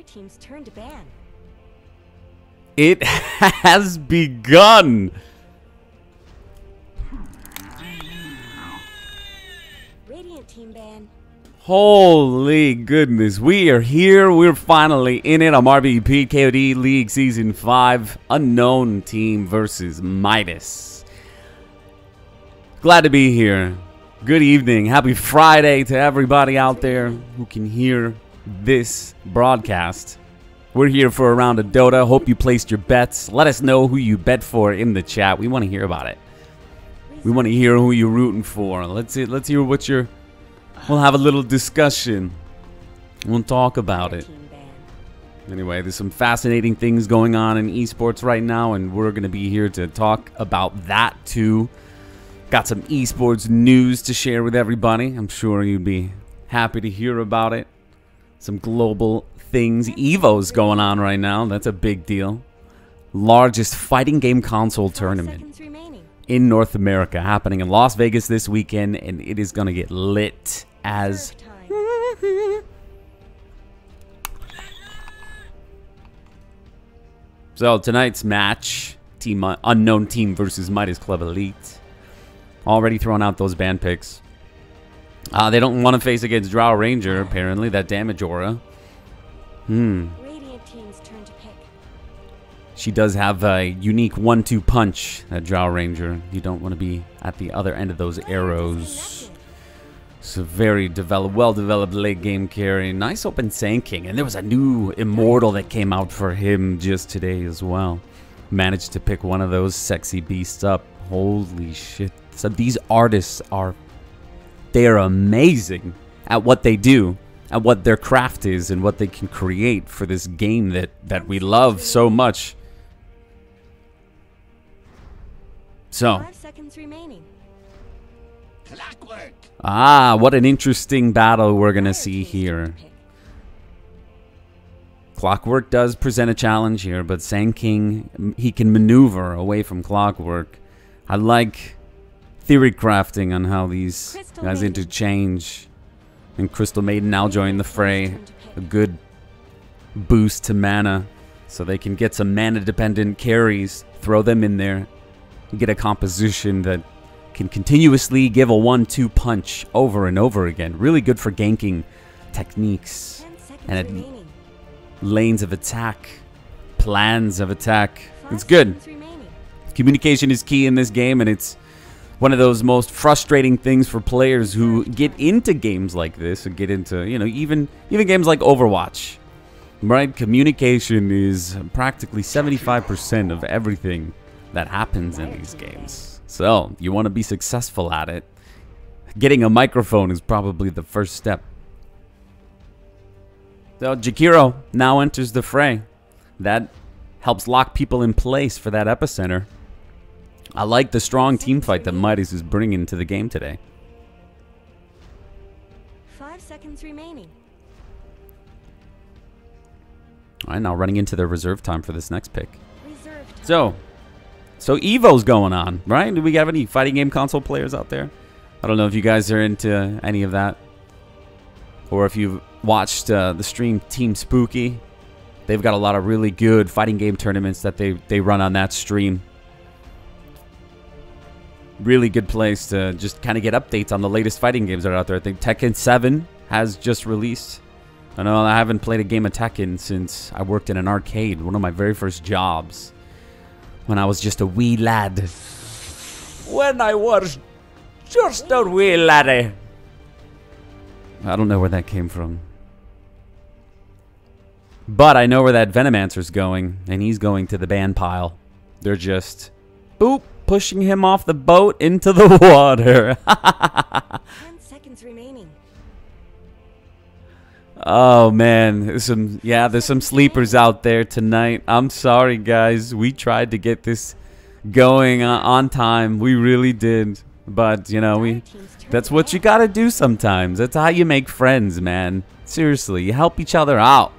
team's turn to ban. It has begun. Radiant team ban. Holy goodness. We are here. We're finally in it. I'm RBEPete, KOD League Season 5. Unknown team versus Midas. Glad to be here. Good evening. Happy Friday to everybody out there who can hear this broadcast. We're here for a round of Dota. Hope you placed your bets. Let us know who you bet for in the chat. We want to hear about it. We want to hear who you're rooting for. Let's hear what you're... We'll have a little discussion. We'll talk about it. Anyway, there's some fascinating things going on in esports right now, and we're going to be here to talk about that too. Got some esports news to share with everybody. I'm sure you'd be happy to hear about it. Some global things. EVO's going on right now. That's a big deal. Largest fighting game console tournament in North America, happening in Las Vegas this weekend, and it is going to get lit as... So tonight's match, Unknown Team versus Midas Club Elite. Already throwing out those ban picks. They don't want to face against Drow Ranger, apparently, that damage aura. Radiant team's turn to pick. She does have a unique 1-2 punch, that Drow Ranger. You don't want to be at the other end of those arrows. It's a very well-developed late game carry. Nice open Sand King. And there was a new Immortal that came out for him just today as well. Managed to pick one of those sexy beasts up. Holy shit. So these artists they're amazing at what they do, at what their craft is, and what they can create for this game that we love so much. So, 5 seconds remaining. what an interesting battle we're gonna see here. Clockwork does present a challenge here, but Sand King, he can maneuver away from Clockwork. I like theory crafting on how these guys interchange. And Crystal Maiden now joined the fray. A good boost to mana, so they can get some mana-dependent carries, throw them in there, and get a composition that can continuously give a 1-2 punch over and over again. Really good for ganking techniques and lanes of attack, plans of attack. It's good. Communication is key in this game, and it's one of those most frustrating things for players who get into games like this, and get into, you know, even games like Overwatch. Right? Communication is practically 75% of everything that happens in these games. So, you want to be successful at it. Getting a microphone is probably the first step. So, Jakiro now enters the fray. That helps lock people in place for that epicenter. I like the strong team fight that Midas is bringing to the game today. 5 seconds remaining. All right, now running into their reserve time for this next pick. So EVO's going on, right? Do we have any fighting game console players out there? I don't know if you guys are into any of that, or if you've watched the stream Team Spooky. They've got a lot of really good fighting game tournaments that they run on that stream. Really good place to just kind of get updates on the latest fighting games that are out there. I think Tekken 7 has just released. I know I haven't played a game of Tekken since I worked in an arcade. One of my very first jobs. When I was just a wee lad. When I was just a wee laddie. I don't know where that came from. But I know where that Venomancer's going. And he's going to the ban pile. They're just... boop. Pushing him off the boat into the water. 10 seconds remaining. Oh man, there's some sleepers out there tonight. I'm sorry guys, we tried to get this going on time. We really did. But you know, that's what you gotta do sometimes. That's how you make friends, man. Seriously, you help each other out.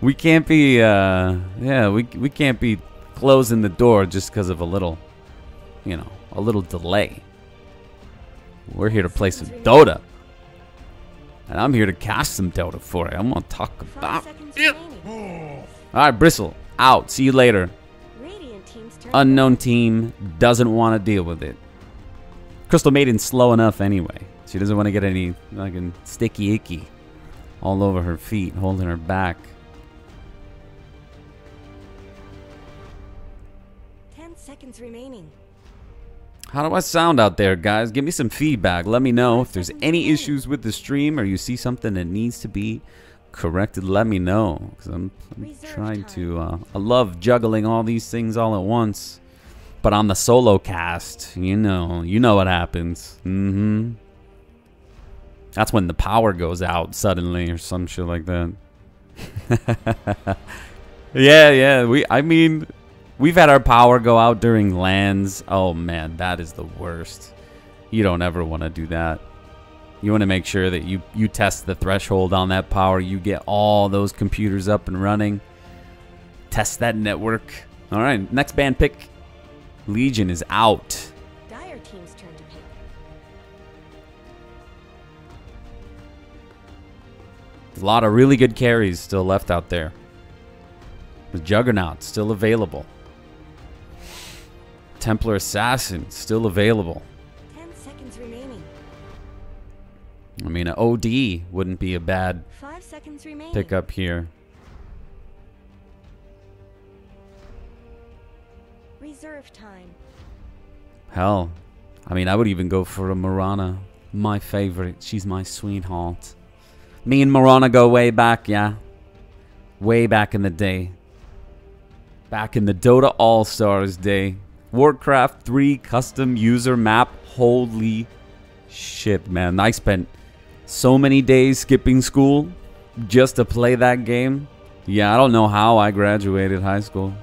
We can't be we can't be closing the door just because of a little, you know, a little delay. We're here to play some Dota. And I'm here to cast some Delta for it. I'm gonna talk 5 about seconds it. remaining. Alright, Bristle. Out. See you later. Radiant team's turn to Unknown team doesn't want to deal with it. Crystal Maiden's slow enough anyway. She doesn't want to get any fucking sticky icky all over her feet, holding her back. 10 seconds remaining. How do I sound out there, guys? Give me some feedback. Let me know if there's any issues with the stream or you see something that needs to be corrected. Let me know, because I'm trying to. I love juggling all these things all at once, but on the solo cast, you know what happens. That's when the power goes out suddenly or some shit like that. Yeah. I mean, we've had our power go out during lands. Oh man, that is the worst. You don't ever want to do that. You want to make sure that you test the threshold on that power. You get all those computers up and running. Test that network. All right, next band pick. Legion is out. Dire team's turn to pick. A lot of really good carries still left out there. The Juggernaut still available. Templar Assassin still available. 10 seconds remaining. I mean, an OD wouldn't be a bad 5 seconds remaining. pickup here. Reserve time. Hell, I mean, I would even go for a Mirana. My favorite. She's my sweetheart. Me and Mirana go way back, yeah. Way back in the day. Back in the Dota All-Stars day. Warcraft 3 custom user map. Holy shit, man. I spent so many days skipping school just to play that game. Yeah, I don't know how I graduated high school.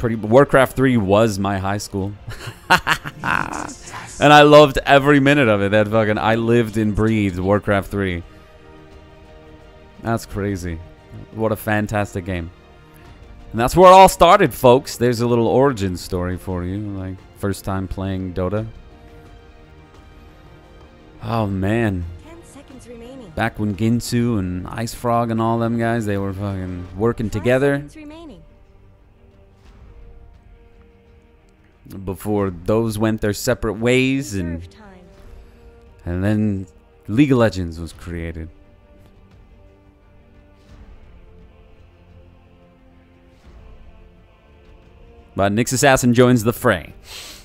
Warcraft 3 was my high school. And I loved every minute of it. I lived and breathed Warcraft 3. That's crazy. What a fantastic game. And that's where it all started, folks. There's a little origin story for you. Like, first time playing Dota. Oh, man. 10 seconds remaining. Back when Ginsu and Ice Frog and all them guys, they were fucking working 5 together. seconds remaining. Before those went their separate ways, Reserve time. and then League of Legends was created. But Nyx Assassin joins the fray.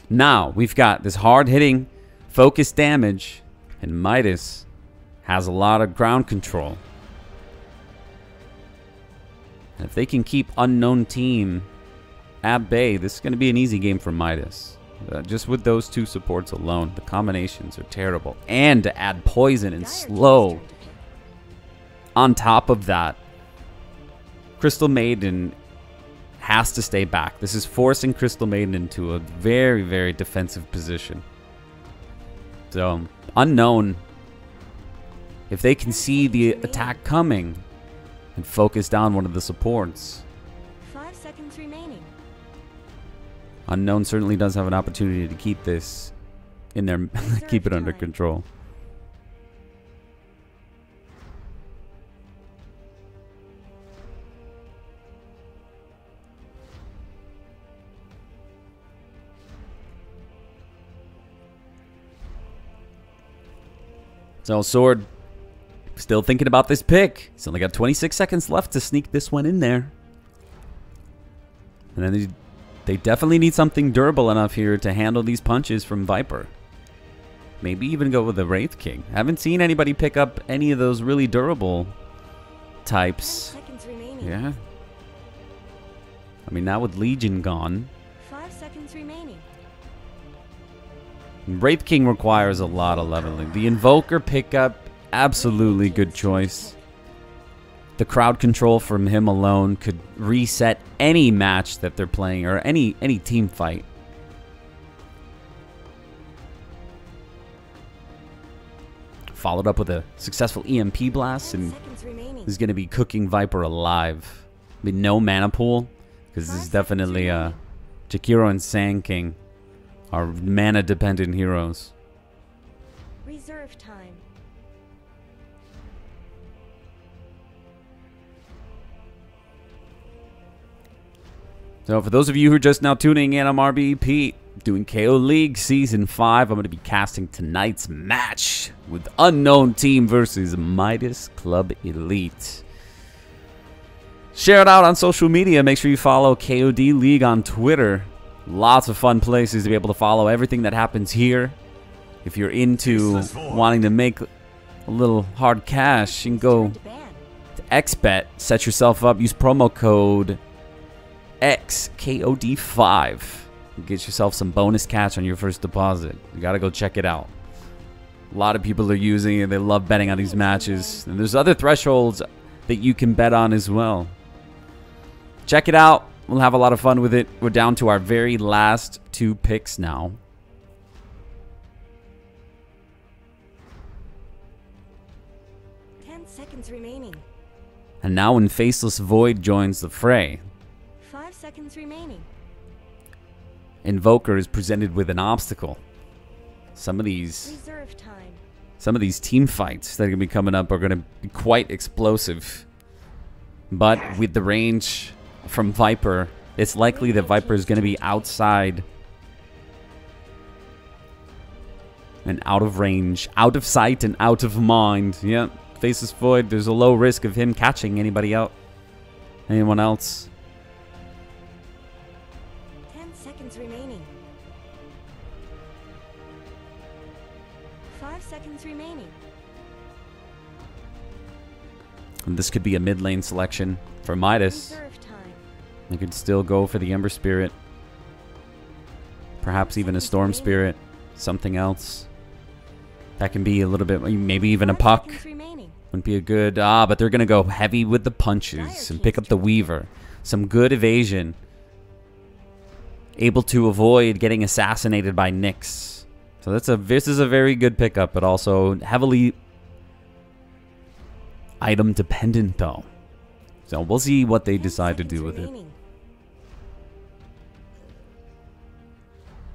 Now we've got this hard-hitting, focused damage, and Midas has a lot of ground control. And if they can keep Unknown Team at bay, this is going to be an easy game for Midas. Just with those two supports alone, the combinations are terrible. And to add poison and Dire team's slow turn to pick. on top of that, Crystal Maiden has to stay back. This is forcing Crystal Maiden into a very, very defensive position. So, Unknown, if they can see the attack coming and focus down one of the supports, 5 seconds remaining. Unknown certainly does have an opportunity to keep this in their keep it under control. So Sword, still thinking about this pick. He's only got 26 seconds left to sneak this one in there. And then they definitely need something durable enough here to handle these punches from Viper. Maybe even go with the Wraith King. Haven't seen anybody pick up any of those really durable 10 types. seconds remaining. Yeah. I mean, now with Legion gone, 5 seconds remaining. Wraith King requires a lot of leveling. The Invoker pickup, absolutely good choice. The crowd control from him alone could reset any match that they're playing or any team fight. Followed up with a successful EMP blast, 10 and seconds remaining. is going to be cooking Viper alive. I mean, no mana pool, because this is definitely Jakiro and Sand King are mana dependent heroes. Reserve time. So for those of you who are just now tuning in, I'm RBEPete, doing KO League Season 5. I'm going to be casting tonight's match with Unknown Team versus Midas Club Elite. Share it out on social media. Make sure you follow KOD League on Twitter. Lots of fun places to be able to follow everything that happens here. If you're into wanting to make a little hard cash, you can go to XBET, set yourself up, use promo code XKOD5. Get yourself some bonus cash on your first deposit. You gotta go check it out. A lot of people are using it. They love betting on these matches. And there's other thresholds that you can bet on as well. Check it out. We'll have a lot of fun with it. We're down to our very last 2 picks now. Seconds remaining. And now when Faceless Void joins the fray, 5 seconds remaining. Invoker is presented with an obstacle. Some of these team fights that are going to be coming up are going to be quite explosive. But with the range from Viper, it's likely that Viper is going to be outside and out of range, out of sight and out of mind. Yeah, Faceless Void, there's a low risk of him catching anyone else. 10 seconds remaining. 5 seconds remaining. And this could be a mid lane selection for Midas. They could still go for the Ember Spirit. Perhaps even a Storm Spirit. Something else. That can be a little bit, maybe even a Puck. Wouldn't be a good, but they're going to go heavy with the punches and pick up the Weaver. Some good evasion. Able to avoid getting assassinated by Nyx. So this is a very good pickup, but also heavily item dependent though. So we'll see what they decide to do with it.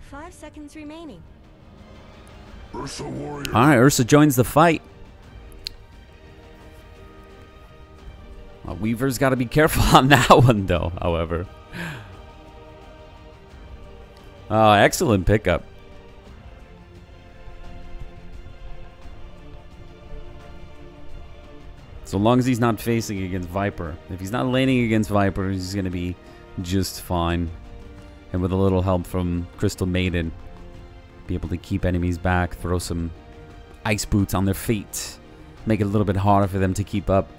5 seconds remaining. Alright, Ursa joins the fight. Well, Weaver's got to be careful on that one though, however. Oh, excellent pickup. So long as he's not facing against Viper. If he's not laning against Viper, he's going to be just fine. And with a little help from Crystal Maiden, be able to keep enemies back, throw some ice boots on their feet, make it a little bit harder for them to keep up.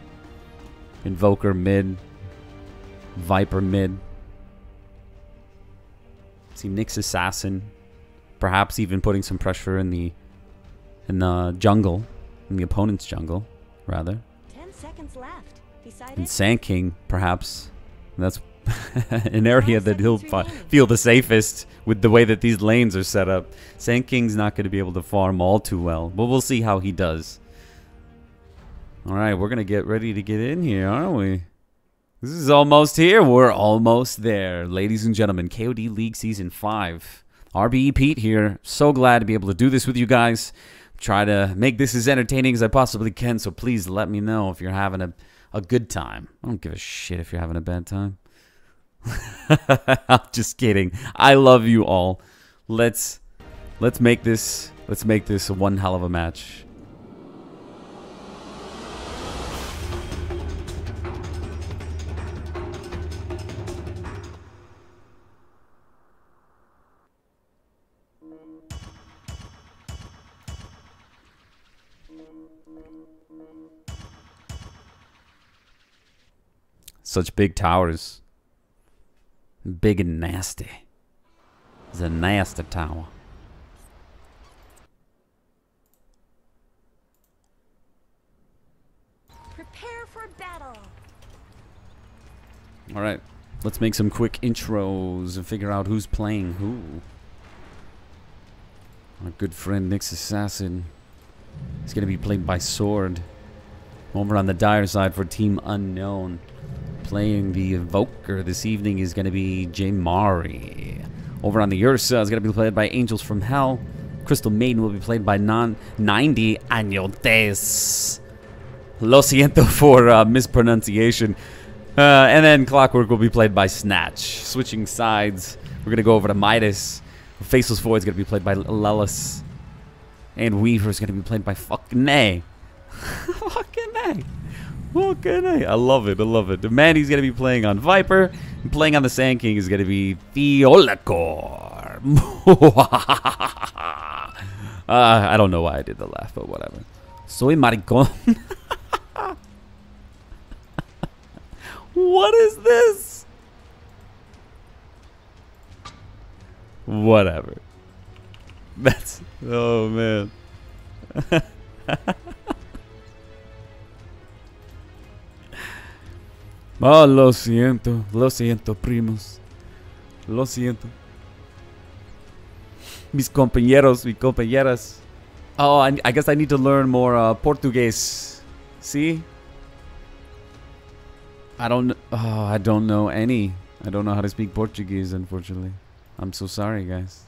Invoker mid, Viper mid. See Nyx Assassin, perhaps even putting some pressure in the jungle, in the opponent's jungle, rather. 10 seconds left. And Sand King, perhaps. That's an area that he'll feel the safest with the way that these lanes are set up. Sand King's not going to be able to farm all too well, but we'll see how he does. Alright, we're going to get ready to get in here, aren't we? This is almost here. We're almost there. Ladies and gentlemen, KOD League Season 5. RBEPete here. So glad to be able to do this with you guys. Try to make this as entertaining as I possibly can, so please let me know if you're having a good time. I don't give a shit if you're having a bad time. I'm just kidding. I love you all. Let's make this one hell of a match. Such big towers. Big and nasty. It's a nasty tower. Prepare for battle. Alright. Let's make some quick intros and figure out who's playing who. Our good friend Nyx Assassin is going to be played by Sword. Over on the dire side for Team Unknown. Playing the Invoker this evening is going to be Mari. Over on the Ursa is going to be played by Angels from Hell. Crystal Maiden will be played by 90 Añotes. Lo siento for mispronunciation. And then Clockwork will be played by Snatch. Switching sides, we're going to go over to Midas. Faceless Void's going to be played by Lelis. And Weaver's going to be played by fucking Nay. Fucking Nay. Fucking Nay. I love it. I love it. The man he's going to be playing on Viper. And playing on the Sand King is going to be Fiolacor. I don't know why I did the laugh, but whatever. Soy maricón. What is this? Whatever. That's... Oh, man. Oh, lo siento, primos. Lo siento. Mis compañeros, mis compañeras. Oh, I guess I need to learn more Portuguese. See? I don't know any. I don't know how to speak Portuguese, unfortunately. I'm so sorry, guys.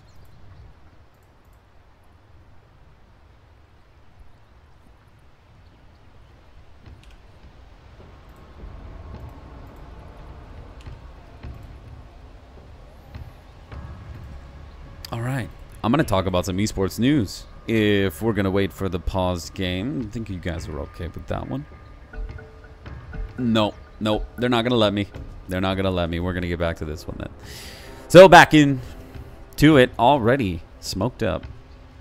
All right. I'm going to talk about some esports news. If we're going to wait for the paused game, I think you guys are okay with that one. No, they're not going to let me. They're not going to let me. We're going to get back to this one then. So back in to it already. Smoked up.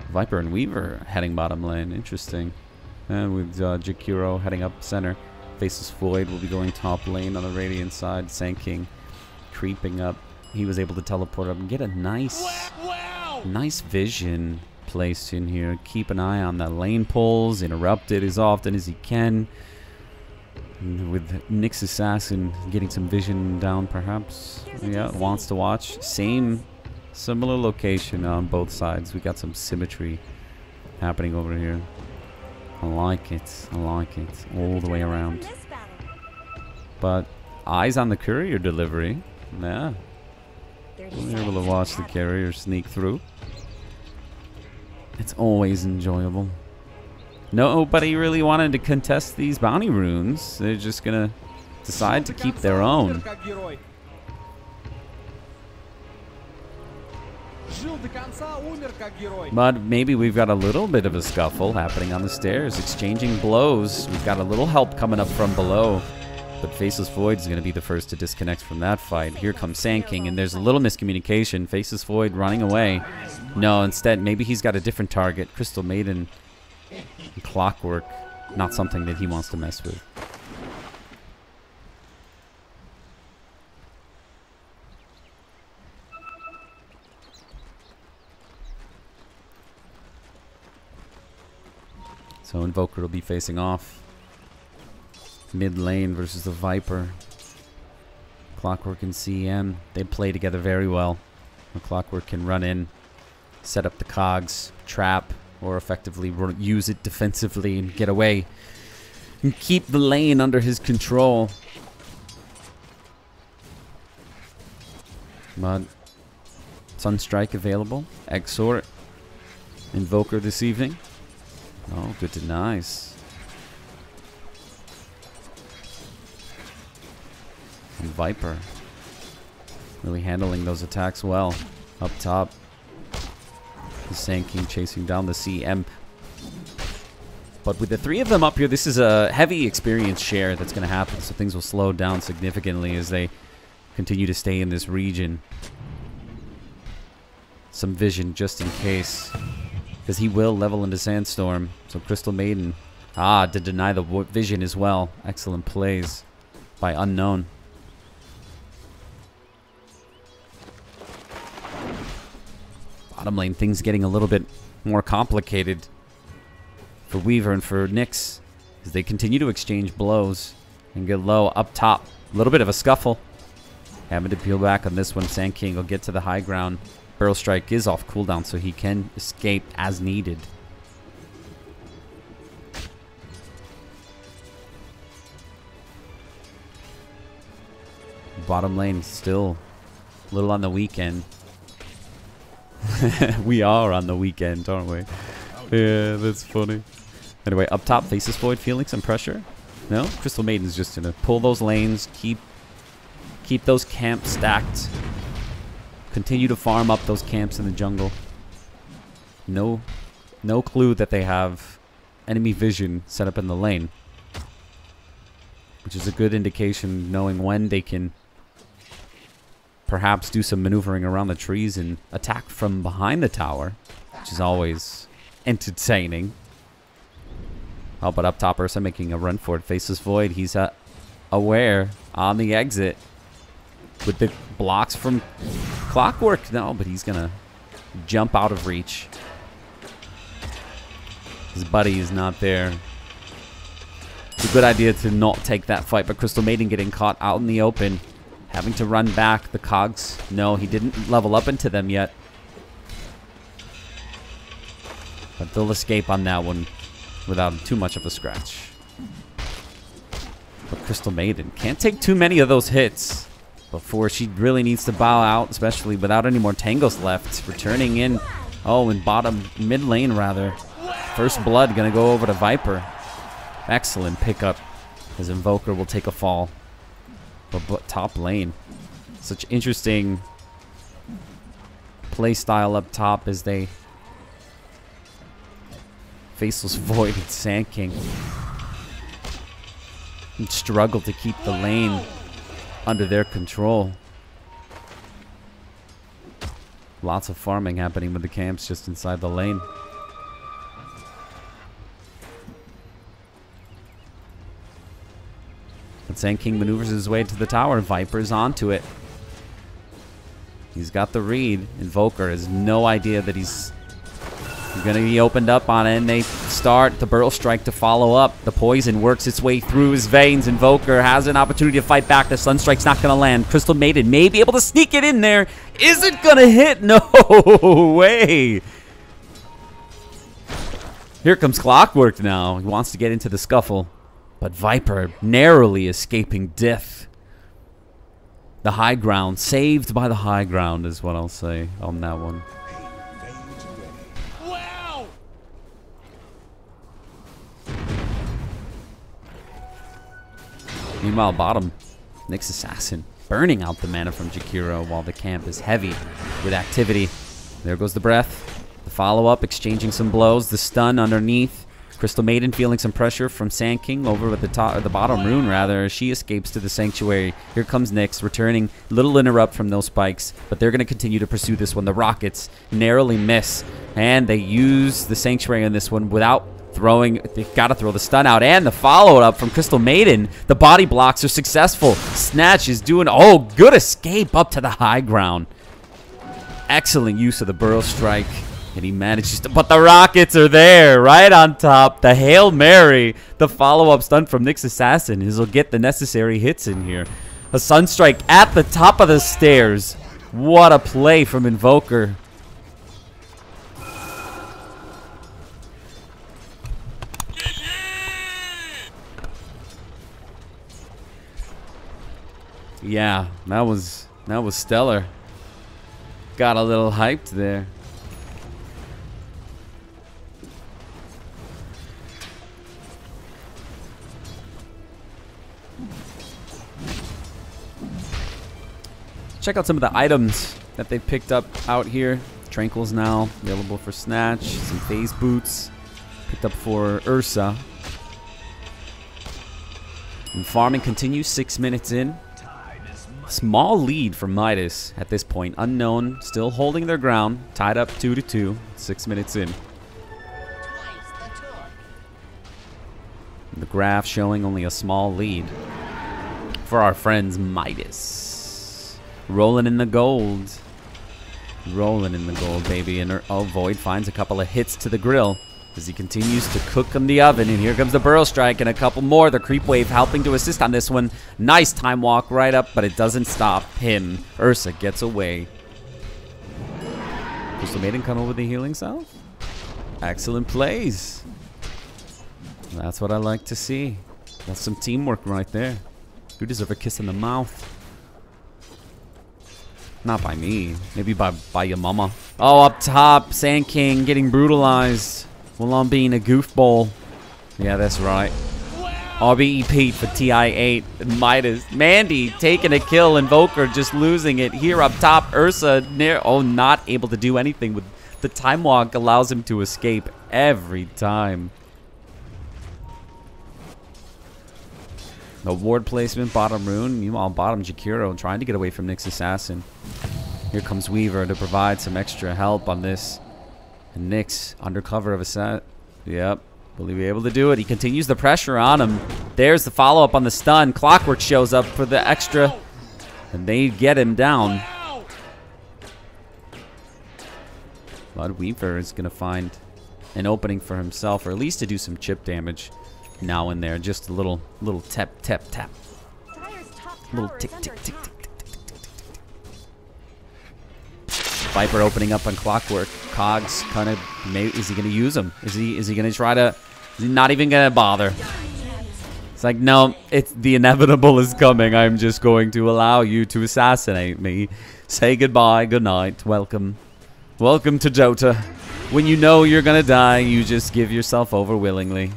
Viper and Weaver heading bottom lane. Interesting. And with Jakiro heading up center. Faceless Void will be going top lane on the Radiant side. Sand King creeping up. He was able to teleport up and get a nice vision placed in here. Keep an eye on the lane pulls. Interrupt it as often as he can. And with Nyx Assassin getting some vision down, perhaps. Yeah, wants to watch. Similar location on both sides. We got some symmetry happening over here. I like it. I like it. All the way around. But eyes on the courier delivery. Yeah. We're able to watch the carrier sneak through. It's always enjoyable. Nobody really wanted to contest these bounty runes. They're just gonna decide to keep their own. But maybe we've got a little bit of a scuffle happening on the stairs, exchanging blows. We've got a little help coming up from below. But Faceless Void is going to be the first to disconnect from that fight. Here comes Sand King, and there's a little miscommunication. Faceless Void running away. No, instead, maybe he's got a different target. Crystal Maiden and Clockwork. Not something that he wants to mess with. So Invoker will be facing off. Mid lane versus the Viper. Clockwork and CM, they play together very well. The Clockwork can run in, set up the cogs, trap, or effectively use it defensively and get away. And keep the lane under his control. But Sunstrike available. Exort. Invoker this evening. Oh, good to nice. And Viper really handling those attacks well. Up top. The Sand King chasing down the CM. But with the three of them up here, this is a heavy experience share that's going to happen. So things will slow down significantly as they continue to stay in this region. Some vision just in case. Because he will level into Sandstorm. So Crystal Maiden. To deny the vision as well. Excellent plays by Unknown. Bottom lane, things getting a little bit more complicated for Weaver and for Nyx as they continue to exchange blows and get low up top. A little bit of a scuffle. Having to peel back on this one. Sand King will get to the high ground. Barrel Strike is off cooldown, so he can escape as needed. Bottom lane still a little on the weekend. We are on the weekend, aren't we? Yeah, that's funny. Anyway, up top, Faceless Void feeling some pressure. No? Crystal Maiden's just going to pull those lanes, keep Keep those camps stacked. Continue to farm up those camps in the jungle. No clue that they have enemy vision set up in the lane, which is a good indication, knowing when they can perhaps do some maneuvering around the trees and attack from behind the tower, which is always entertaining. Oh, but up top, Ursa making a run for it. Faceless Void, he's aware on the exit with the blocks from Clockwork. No, but he's gonna jump out of reach. His buddy is not there. It's a good idea to not take that fight, but Crystal Maiden getting caught out in the open. Having to run back. The cogs. No, he didn't level up into them yet. But they'll escape on that one without too much of a scratch. But Crystal Maiden can't take too many of those hits before she really needs to bow out, especially without any more tangos left. Returning in, oh, in mid lane rather. First blood gonna go over to Viper. Excellent pickup as Invoker will take a fall. But top lane, such interesting play style up top as they Faceless Void and Sand King and struggle to keep the lane under their control. Lots of farming happening with the camps just inside the lane. But Sand King maneuvers his way to the tower. Viper's onto it. He's got the read. Invoker has no idea that he's going to be opened up on it. And they start the Burrow Strike to follow up. The poison works its way through his veins. Invoker has an opportunity to fight back. The Sunstrike's not going to land. Crystal Maiden may be able to sneak it in there. Is it going to hit? No way. Here comes Clockwork now. He wants to get into the scuffle. But Viper narrowly escaping death. The high ground. Saved by the high ground is what I'll say on that one. Wow. Meanwhile, bottom, Nyx Assassin burning out the mana from Jakiro while the camp is heavy with activity. There goes the breath. The follow-up, exchanging some blows. The stun underneath. Crystal Maiden feeling some pressure from Sand King over at the top, or the bottom rune rather. She escapes to the Sanctuary. Here comes Nyx, returning. Little interrupt from those spikes, but they're going to continue to pursue this one. The Rockets narrowly miss, and they use the Sanctuary on this one without throwing. They've got to throw the stun out, and the follow-up from Crystal Maiden. The body blocks are successful. Snatch is doing, oh, good escape up to the high ground. Excellent use of the Burrow Strike. And he manages to, but the Rockets are there, right on top. The Hail Mary, the follow-up stun from Nyx Assassin. He'll get the necessary hits in here. A Sunstrike at the top of the stairs. What a play from Invoker. Yeah, that was stellar. Got a little hyped there. Check out some of the items that they picked up out here. Tranquil's now available for Snatch. Some phase boots picked up for Ursa. And farming continues 6 minutes in. Small lead for Midas at this point. Unknown, still holding their ground. Tied up 2-2, 6 minutes in. And the graph showing only a small lead for our friends Midas. Rolling in the gold. Rolling in the gold, baby. And oh, Void finds a couple of hits to the grill as he continues to cook in the oven. And here comes the Burrow Strike and a couple more. The Creep Wave helping to assist on this one. Nice time walk right up, but it doesn't stop him. Ursa gets away. Crystal Maiden come over the healing salve. Excellent plays. That's what I like to see. That's some teamwork right there. You deserve a kiss in the mouth. Not by me. Maybe by your mama. Oh, up top. Sand King getting brutalized while I'm being a goofball. Yeah, that's right. RBEPete for TI8. Midas. Mandy taking a kill. Invoker just losing it. Here up top, Ursa near. Oh, not able to do anything with the time walk. Allows him to escape every time. The ward placement, bottom rune. Meanwhile, bottom Jakiro trying to get away from Nyx Assassin. Here comes Weaver to provide some extra help on this. And Nyx under cover of a set. Yep. Will he be able to do it? He continues the pressure on him. There's the follow-up on the stun. Clockwork shows up for the extra. And they get him down. But Weaver is going to find an opening for himself, or at least to do some chip damage now and there. Just a little tap, tap, tap. Little tick, tick, tick, tick, tick, tick, tick, tick, tick. Viper opening up on Clockwork. Cogs kind of, is he going to use him? Is he going to try to, is he not even going to bother? It's like, no, it's the inevitable is coming. I'm just going to allow you to assassinate me. Say goodbye, good night, welcome. Welcome to Dota. When you know you're going to die, you just give yourself over willingly.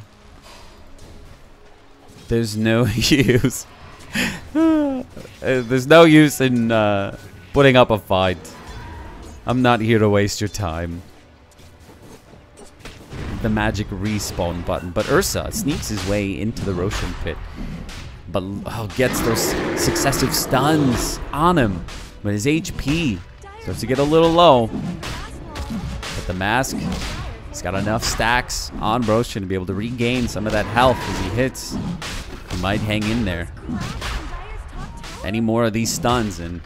There's no use. There's no use in putting up a fight. I'm not here to waste your time. The magic respawn button. But Ursa sneaks his way into the Roshan pit. But gets those successive stuns on him. But his HP starts to get a little low. But the mask, he's got enough stacks on Roshan to be able to regain some of that health as he hits. He might hang in there. Any more of these stuns and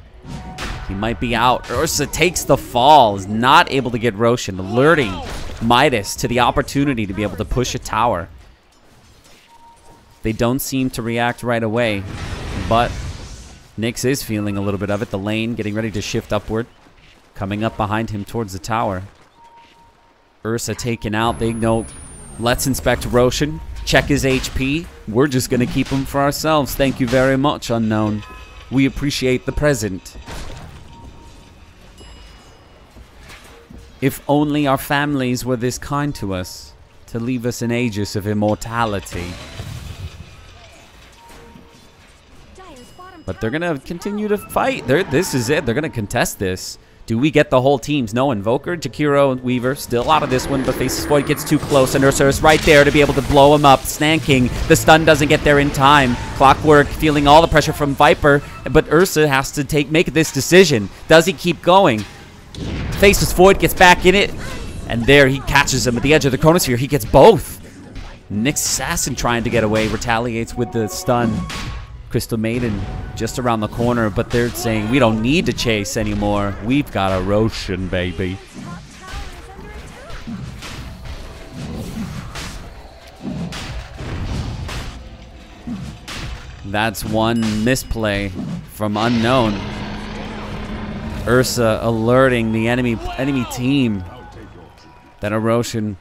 he might be out. Ursa takes the fall, is not able to get Roshan, alerting Midas to the opportunity to be able to push a tower. They don't seem to react right away, but Nyx is feeling a little bit of it. The lane getting ready to shift upward, coming up behind him towards the tower. Ursa taken out. They know, let's inspect Roshan, check his HP. We're just going to keep him for ourselves. Thank you very much, Unknown. We appreciate the present. If only our families were this kind to us, to leave us an aegis of immortality. But they're going to continue to fight. This is it. They're going to contest this. Do we get the whole teams? No, Invoker, Jakiro, and Weaver still out of this one, but Faceless Void gets too close, and Ursa is right there to be able to blow him up. Snanking, the stun doesn't get there in time. Clockwork feeling all the pressure from Viper, but Ursa has to make this decision. Does he keep going? Faceless Void gets back in it, and there he catches him at the edge of the chronosphere. He gets both. Nyx Assassin trying to get away, retaliates with the stun. Crystal Maiden just around the corner, but they're saying we don't need to chase anymore. We've got a Roshan, baby. That's one misplay from Unknown. Ursa alerting the enemy team that a Roshan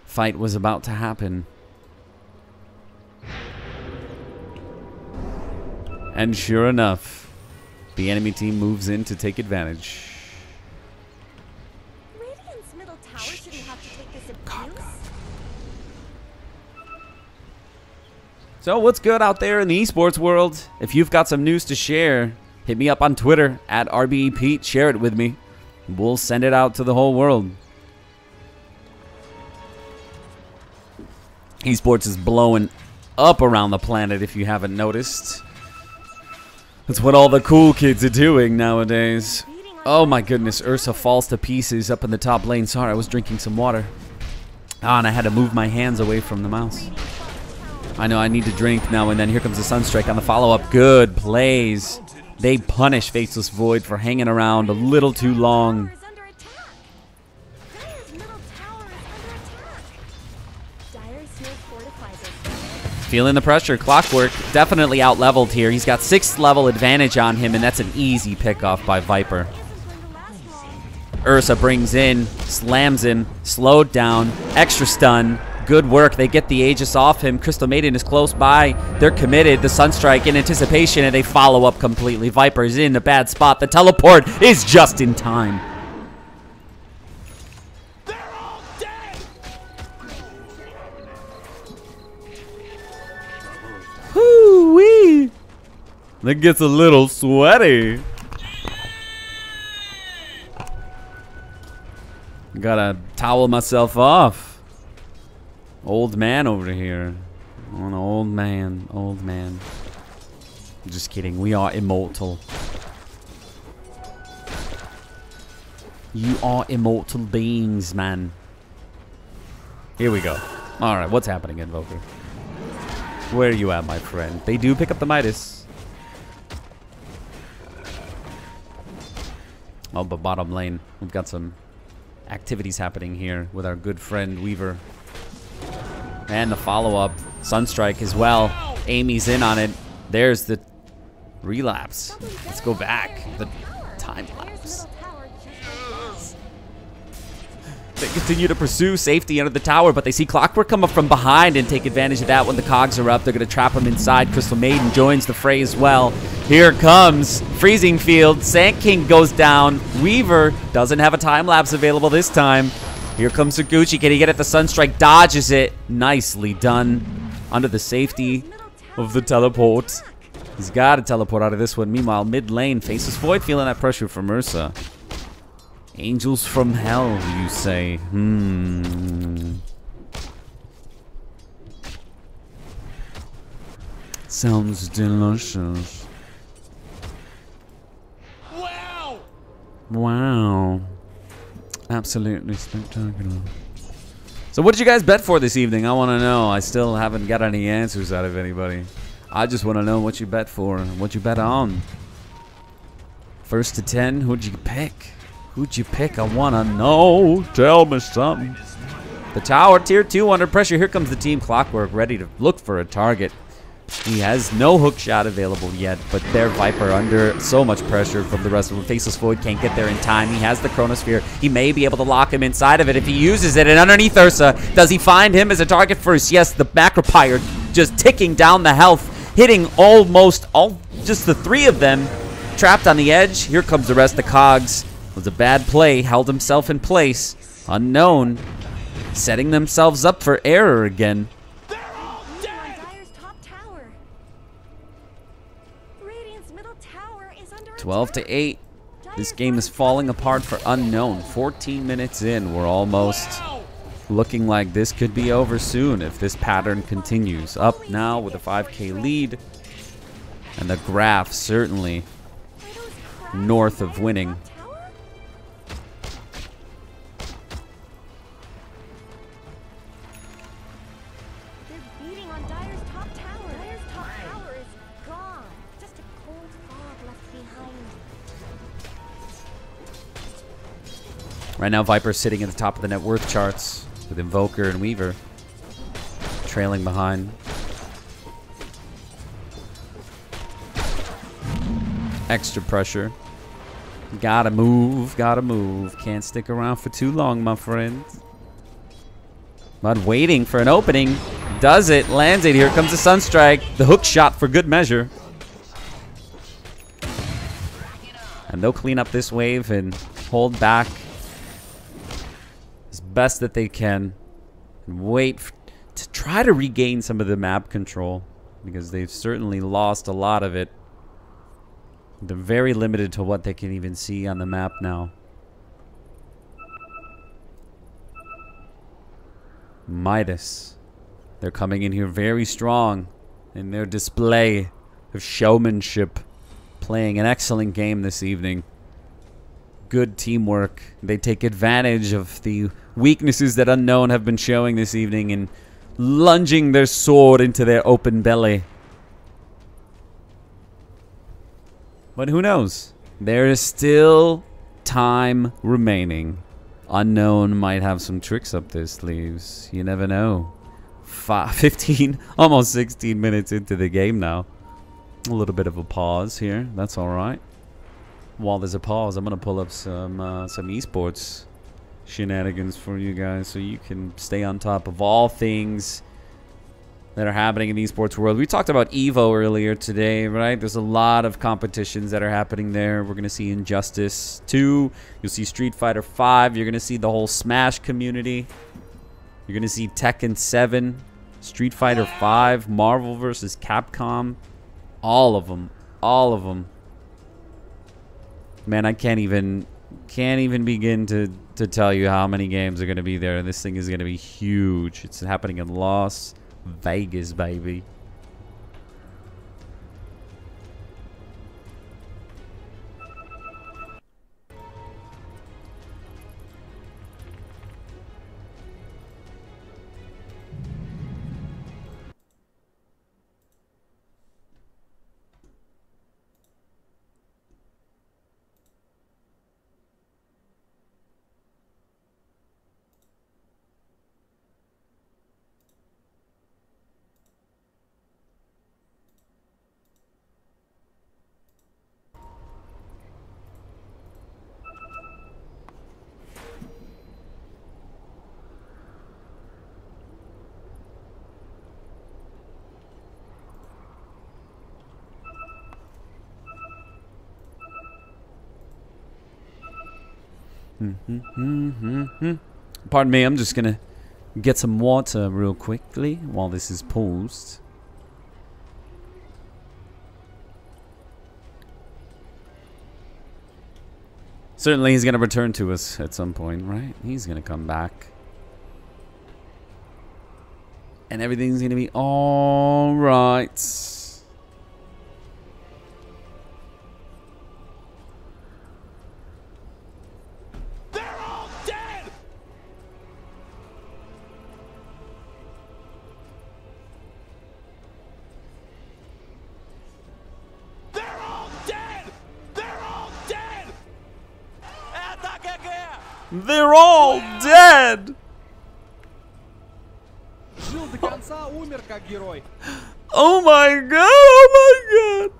fight was about to happen. And sure enough, the enemy team moves in to take advantage. Radiant's middle tower shouldn't have to take this abuse. So what's good out there in the esports world? If you've got some news to share, hit me up on Twitter at RBEPete. Share it with me. We'll send it out to the whole world. Esports is blowing up around the planet if you haven't noticed. That's what all the cool kids are doing nowadays. Oh my goodness, Ursa falls to pieces up in the top lane. Sorry, I was drinking some water. Ah, and I had to move my hands away from the mouse. I know I need to drink now and then. Here comes the Sunstrike on the follow-up. Good plays. They punish Faceless Void for hanging around a little too long. Feeling the pressure. Clockwork definitely out-leveled here. He's got 6th level advantage on him, and that's an easy pick-off by Viper. Ursa brings in, slams him, slowed down, extra stun. Good work. They get the Aegis off him. Crystal Maiden is close by. They're committed. The Sunstrike in anticipation, and they follow up completely. Viper is in a bad spot. The teleport is just in time. It gets a little sweaty. Gotta towel myself off. Old man over here. Oh, an old man. Old man. Just kidding. We are immortal. You are immortal beings, man. Here we go. Alright, what's happening, Invoker? Where are you at, my friend? They do pick up the Midas. Oh, but bottom lane, we've got some activities happening here with our good friend Weaver. And the follow-up. Sunstrike as well. Amy's in on it. There's the relapse. Let's go back. The time lapse. They continue to pursue safety under the tower, but they see Clockwork come up from behind and take advantage of that when the cogs are up. They're going to trap him inside. Crystal Maiden joins the fray as well. Here it comes. Freezing Field. Sand King goes down. Weaver doesn't have a time lapse available this time. Here comes Saguchi. Can he get it? The Sunstrike dodges it. Nicely done. Under the safety of the teleport. He's got to teleport out of this one. Meanwhile, mid lane faces Void, feeling that pressure from Ursa. Angels from hell, you say? Sounds delicious. Wow! Wow. Absolutely spectacular. So what did you guys bet for this evening? I want to know. I still haven't got any answers out of anybody. I just want to know what you bet for, what you bet on. First to 10, who'd you pick? Who'd you pick? I want to know. Tell me something. The tower, tier 2 under pressure. Here comes the team Clockwork, ready to look for a target. He has no hook shot available yet, but their Viper under so much pressure from the rest of them. Faceless Void can't get there in time. He has the Chronosphere. He may be able to lock him inside of it if he uses it. And underneath Ursa, does he find him as a target first? Yes, the Macropyre just ticking down the health, hitting almost all, just the 3 of them. Trapped on the edge. Here comes the rest of the cogs. It was a bad play, held himself in place. Unknown, setting themselves up for error again. They're all dead! Dire's top tower. Radiant's middle tower is under 12 to attack. 8. This game is falling apart for Unknown. 14 minutes in, we're almost looking like this could be over soon if this pattern continues. Up now with a 5K lead. And the graph certainly north of winning. Right now, Viper's sitting at the top of the net worth charts with Invoker and Weaver trailing behind. Extra pressure. Gotta move, gotta move. Can't stick around for too long, my friends. But waiting for an opening. Does it, lands it. Here comes the Sunstrike. The hook shot for good measure. And they'll clean up this wave and hold back as best that they can. And wait to try to regain some of the map control, because they've certainly lost a lot of it. They're very limited to what they can even see on the map now. Midas. They're coming in here very strong in their display of showmanship. Playing an excellent game this evening. Good teamwork. They take advantage of the weaknesses that Unknown have been showing this evening and lunging their sword into their open belly. But who knows? There is still time remaining. Unknown might have some tricks up their sleeves. You never know. 15, almost 16 minutes into the game now. A little bit of a pause here. That's all right. While there's a pause, I'm gonna pull up some esports shenanigans for you guys, so you can stay on top of all things that are happening in the esports world. We talked about Evo earlier today, right? There's a lot of competitions that are happening there. We're gonna see Injustice 2. You'll see Street Fighter 5. You're gonna see the whole Smash community. You're gonna see Tekken 7, Street Fighter 5, Marvel vs. Capcom. All of them All of them. Man, I can't even begin to tell you how many games are going to be there. This thing is going to be huge. It's happening in Las Vegas, baby. Pardon me, I'm just gonna get some water real quickly while this is paused. Certainly he's gonna return to us at some point, right? He's gonna come back. And everything's gonna be alright. They're all dead! Oh my god, oh my god!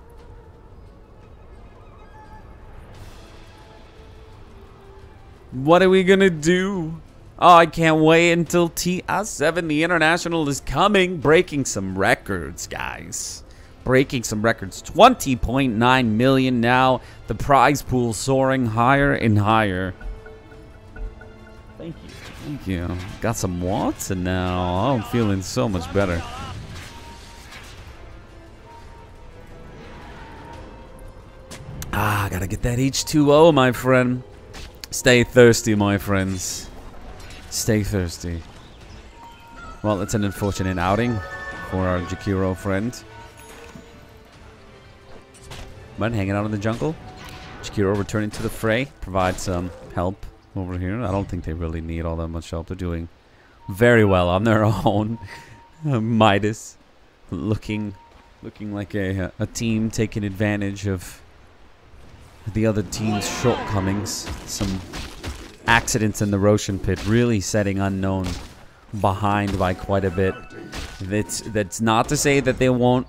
What are we gonna do? Oh, I can't wait until TS7, the International, is coming. Breaking some records, guys. Breaking some records. 20.9 million now. The prize pool soaring higher and higher. Thank you. Thank you. Got some water now. Oh, I'm feeling so much better. Ah, gotta get that H2O, my friend. Stay thirsty, my friends. Stay thirsty. Well, it's an unfortunate outing for our Jakiro friend. But hanging out in the jungle. Jakiro returning to the fray. Provide some help over here. I don't think they really need all that much help. They're doing very well on their own. Midas looking like a team taking advantage of the other team's shortcomings. Some accidents in the Roshan pit really setting Unknown behind by quite a bit. That's not to say that they won't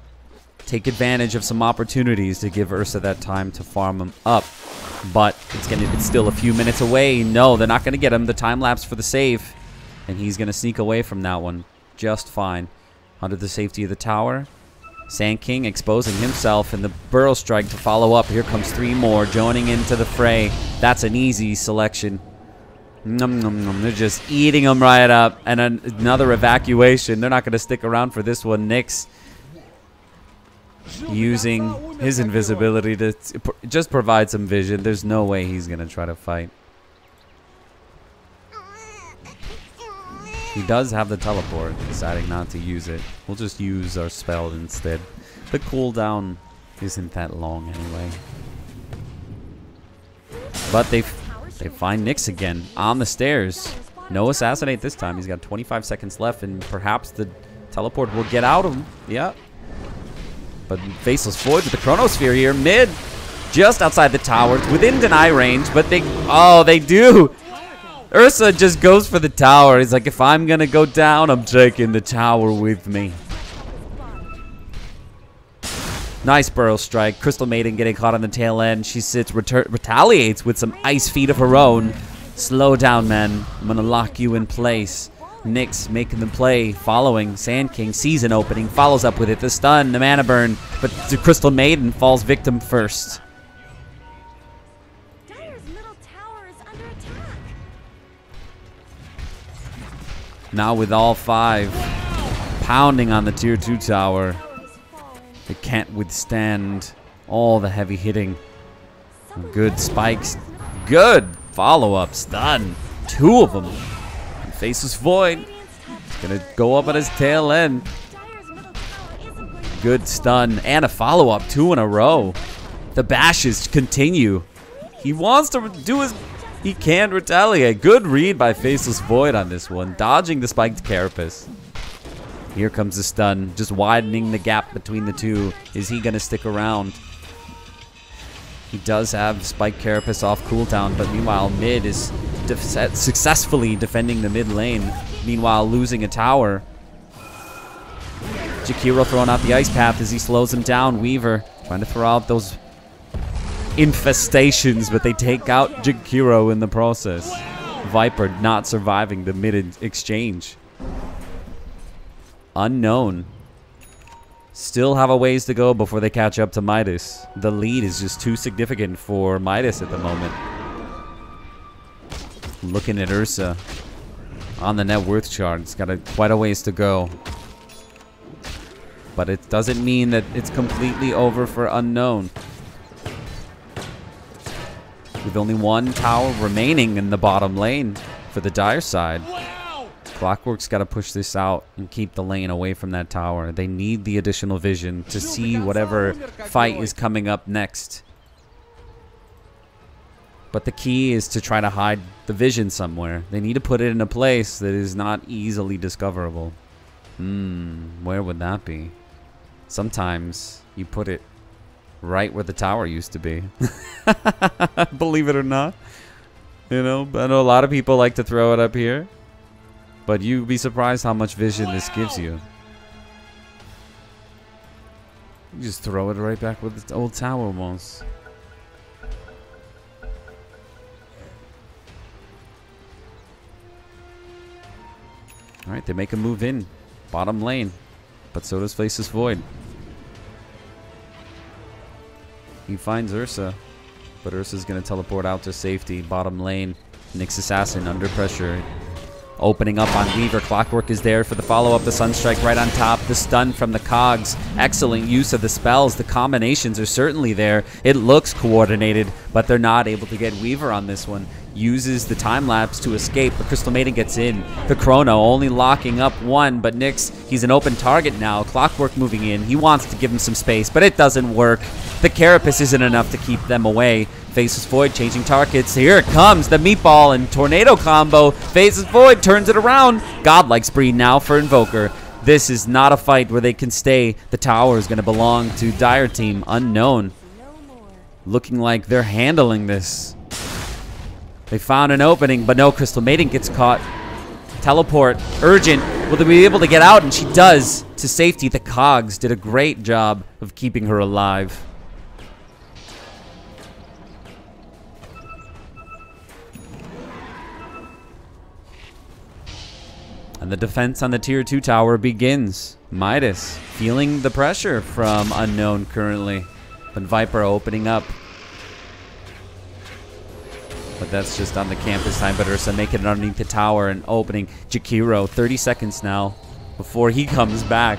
take advantage of some opportunities to give Ursa that time to farm him up. But it's still a few minutes away. No, they're not going to get him. The time lapse for the save. And he's going to sneak away from that one just fine. Under the safety of the tower. Sand King exposing himself and the Burrow Strike to follow up. Here comes 3 more joining into the fray. That's an easy selection. Nom, nom, nom. They're just eating them right up. And another evacuation. They're not going to stick around for this one. Nyx using his invisibility to just provide some vision. There's no way he's going to try to fight. He does have the teleport, deciding not to use it. We'll just use our spell instead. The cooldown isn't that long anyway. But they find Nyx again on the stairs. No assassinate this time. He's got 25 seconds left, and perhaps the teleport will get out of him. Yeah. But Faceless Void with the Chronosphere here. Mid, just outside the towers, within deny range. But they do. Ursa just goes for the tower. He's like, if I'm going to go down, I'm taking the tower with me. Nice Burrow Strike. Crystal Maiden getting caught on the tail end. She sits, retaliates with some ice feet of her own. Slow down, man. I'm going to lock you in place. Nyx making the play, following. Sand King sees an opening, follows up with it. The stun, the mana burn, but the Crystal Maiden falls victim first. Dire's middle tower is under attack. Now with all 5 pounding on the tier 2 tower, they can't withstand All the heavy hitting. Good spikes. Good follow-up stun. 2 of them. And Faceless Void. Gonna go up at his tail end. Good stun and a follow-up. 2 in a row. The bashes continue. He wants to do his... He can't retaliate. Good read by Faceless Void on this one. Dodging the spiked Carapace. Here comes the stun. Just widening the gap between the two. Is he gonna stick around? He does have spiked Carapace off cooldown, but meanwhile mid is successfully defending the mid lane. Meanwhile losing a tower. Jakiro throwing out the ice path as he slows him down. Weaver trying to throw out those infestations, but they take out Jakiro in the process. Viper not surviving the mid exchange. Unknown still have a ways to go before they catch up to Midas. The lead is just too significant for Midas at the moment. Looking at Ursa on the net worth chart. It's got quite a ways to go. But it doesn't mean that it's completely over for Unknown. With only 1 tower remaining in the bottom lane for the Dire side. Clockwork's got to push this out and keep the lane away from that tower. They need the additional vision to see whatever fight is coming up next. But the key is to try to hide the vision somewhere. They need to put it in a place that is not easily discoverable. Where would that be? Sometimes you put it right where the tower used to be. Believe it or not. You know, I know a lot of people like to throw it up here. But you'd be surprised how much vision this gives you. You just throw it right back with the old tower almost. Alright, they make a move in. Bottom lane. But so does Faceless Void. He finds Ursa. But Ursa's going to teleport out to safety. Bottom lane. Nyx Assassin under pressure. Opening up on Weaver. Clockwork is there for the follow-up. The Sunstrike right on top. The stun from the Cogs. Excellent use of the spells. The combinations are certainly there. It looks coordinated, but they're not able to get Weaver on this one. Uses the time-lapse to escape, but Crystal Maiden gets in. The Chrono only locking up 1, but Nyx, he's an open target now. Clockwork moving in. He wants to give him some space, but it doesn't work. The Carapace isn't enough to keep them away. Faceless Void changing targets. Here it comes. The Meatball and Tornado combo. Faceless Void turns it around. Godlike spree now for Invoker. This is not a fight where they can stay. The tower is going to belong to Dire Team. Unknown. Looking like they're handling this. They found an opening, but no, Crystal Maiden gets caught. Teleport. Urgent. Will they be able to get out? And she does. To safety. The Cogs did a great job of keeping her alive. And the defense on the tier 2 tower begins. Midas feeling the pressure from Unknown currently. But Viper opening up. But that's just on the camp this time. But Ursa making it underneath the tower and opening. Jakiro, 30 seconds now before he comes back.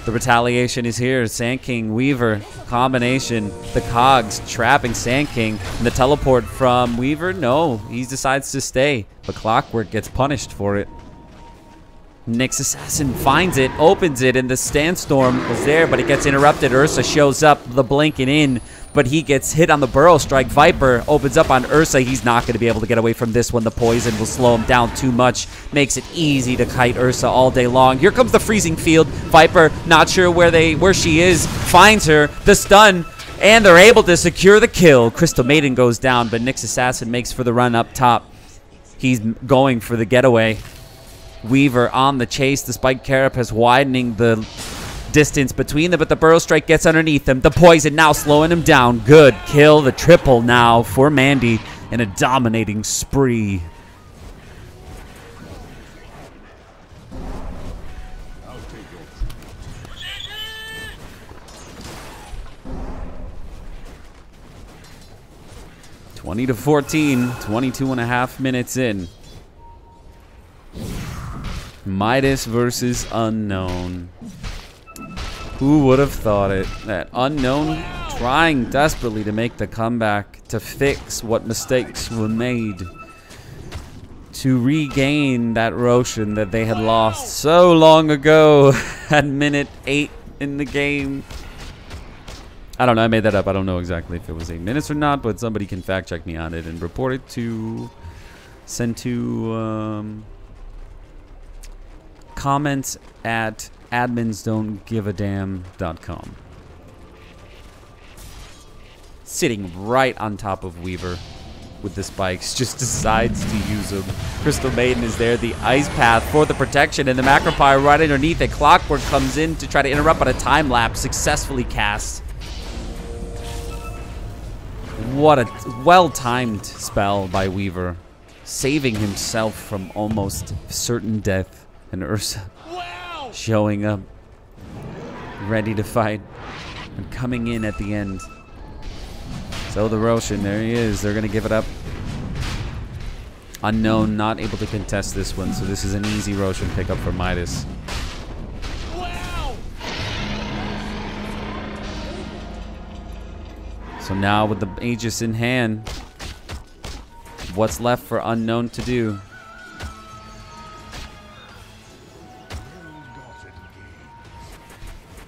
The retaliation is here. Sand King, Weaver, combination. The Cogs trapping Sand King. And the teleport from Weaver, no. He decides to stay. But Clockwork gets punished for it. Nyx Assassin finds it, opens it, and the Sandstorm was there, but it gets interrupted. Ursa shows up, the blinking in, but he gets hit on the Burrow Strike. Viper opens up on Ursa. He's not going to be able to get away from this one. The poison will slow him down too much. Makes it easy to kite Ursa all day long. Here comes the freezing field. Viper, not sure where she is, finds her, the stun, and they're able to secure the kill. Crystal Maiden goes down, but Nyx Assassin makes for the run up top. He's going for the getaway. Weaver on the chase. The Spike Carapace widening the distance between them, but the Burrow Strike gets underneath them. The poison now slowing him down. Good kill. The triple now for Mandy in a dominating spree. (20 to 14). 22 and a half minutes in. Midas versus Unknown. Who would have thought it? That Unknown trying desperately to make the comeback, to fix what mistakes were made, to regain that Roshan that they had lost so long ago at minute 8 in the game. I don't know, I made that up. I don't know exactly if it was 8 minutes or not, but somebody can fact check me on it and report it to, send to comments at adminsdon'tgiveadamn.com. Sitting right on top of Weaver with the spikes, just decides to use them. Crystal Maiden is there, the ice path for the protection, and the Macropire right underneath it. Clockwork comes in to try to interrupt, but a time lapse successfully cast. What a well-timed spell by Weaver, saving himself from almost certain death. And Ursa showing up, ready to fight, and coming in at the end. So the Roshan, there he is. They're going to give it up. Unknown, not able to contest this one, so this is an easy Roshan pickup for Midas. So now with the Aegis in hand, what's left for Unknown to do?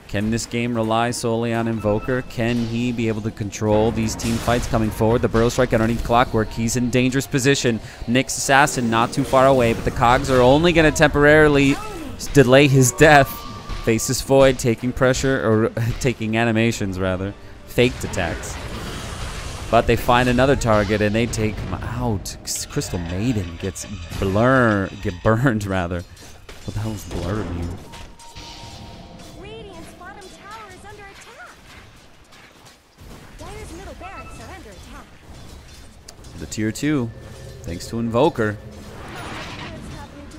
Can this game rely solely on Invoker? Can he be able to control these team fights coming forward? The Burrow Strike underneath Clockwork. He's in dangerous position. Nyx Assassin not too far away, but the Cogs are only going to temporarily delay his death. Faceless Void taking pressure, or taking animations rather. Faked attacks. But they find another target and they take him out. Crystal Maiden gets burned rather. What the hell is blur mean? The tier 2, thanks to Invoker.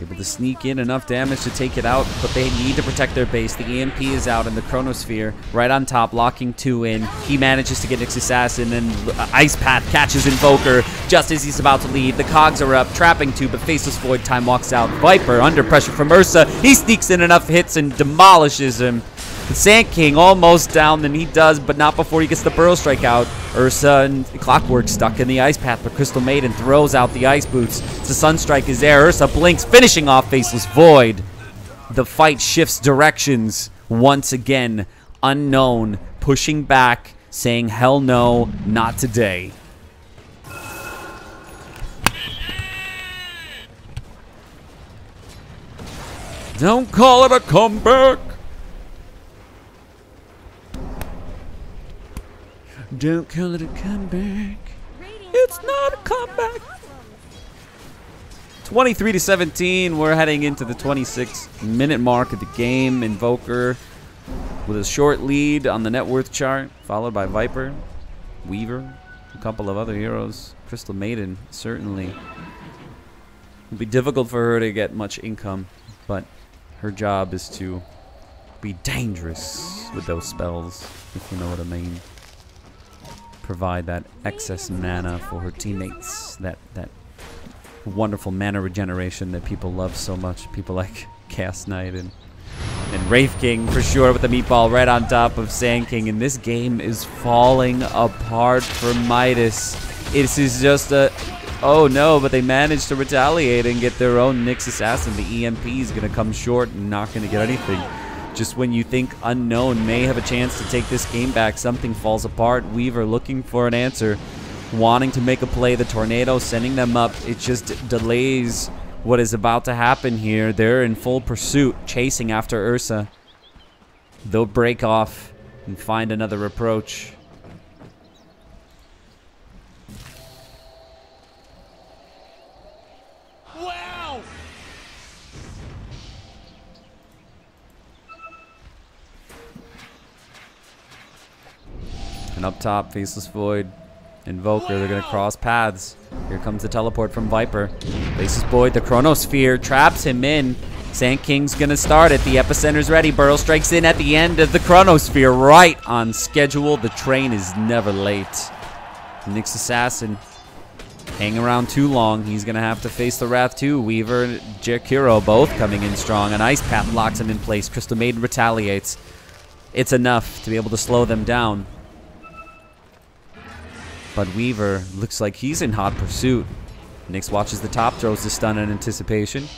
Able to sneak in enough damage to take it out, but they need to protect their base. The EMP is out and the Chronosphere right on top, locking 2 in. He manages to get Nyx Assassin, and Ice Path catches Invoker just as he's about to lead. The Cogs are up, trapping 2, but Faceless Void time walks out. Viper under pressure from Ursa. He sneaks in enough hits and demolishes him. The Sand King almost down, then he does, but not before he gets the Burrow Strike out. Ursa and Clockwork stuck in the Ice Path, but Crystal Maiden throws out the Ice Boots. The Sunstrike is there. Ursa blinks, finishing off Faceless Void. The fight shifts directions once again. Unknown pushing back, saying, hell no, not today. Don't call it a comeback. Don't call it a comeback. It's not a comeback. 23-17. We're heading into the 26-minute mark of the game. Invoker with a short lead on the net worth chart, followed by Viper, Weaver, a couple of other heroes. Crystal Maiden, certainly. It'll be difficult for her to get much income, but her job is to be dangerous with those spells, if you know what I mean. Provide that excess mana for her teammates, that wonderful mana regeneration that people love so much. People like Chaos Knight and Wraith King for sure, with the meatball right on top of Sand King. And this game is falling apart for Midas. This is just a, oh no, but they managed to retaliate and get their own Nyx Assassin. The EMP is going to come short and not going to get anything. Just when you think Unknown may have a chance to take this game back, something falls apart. Weaver looking for an answer, wanting to make a play. The Tornado sending them up. It just delays what is about to happen here. They're in full pursuit, chasing after Ursa. They'll break off and find another approach. Wow! And up top, Faceless Void, Invoker, they're going to cross paths. Here comes the teleport from Viper. Faceless Void, the Chronosphere, traps him in. Sand King's going to start it. The Epicenter's ready. Burrow strikes in at the end of the Chronosphere, right on schedule. The train is never late. Nyx Assassin hang around too long. He's going to have to face the Wrath too. Weaver and Jakiro both coming in strong. An Ice Path locks him in place. Crystal Maiden retaliates. It's enough to be able to slow them down. But Weaver looks like he's in hot pursuit. Nyx watches the top, throws the stun in anticipation.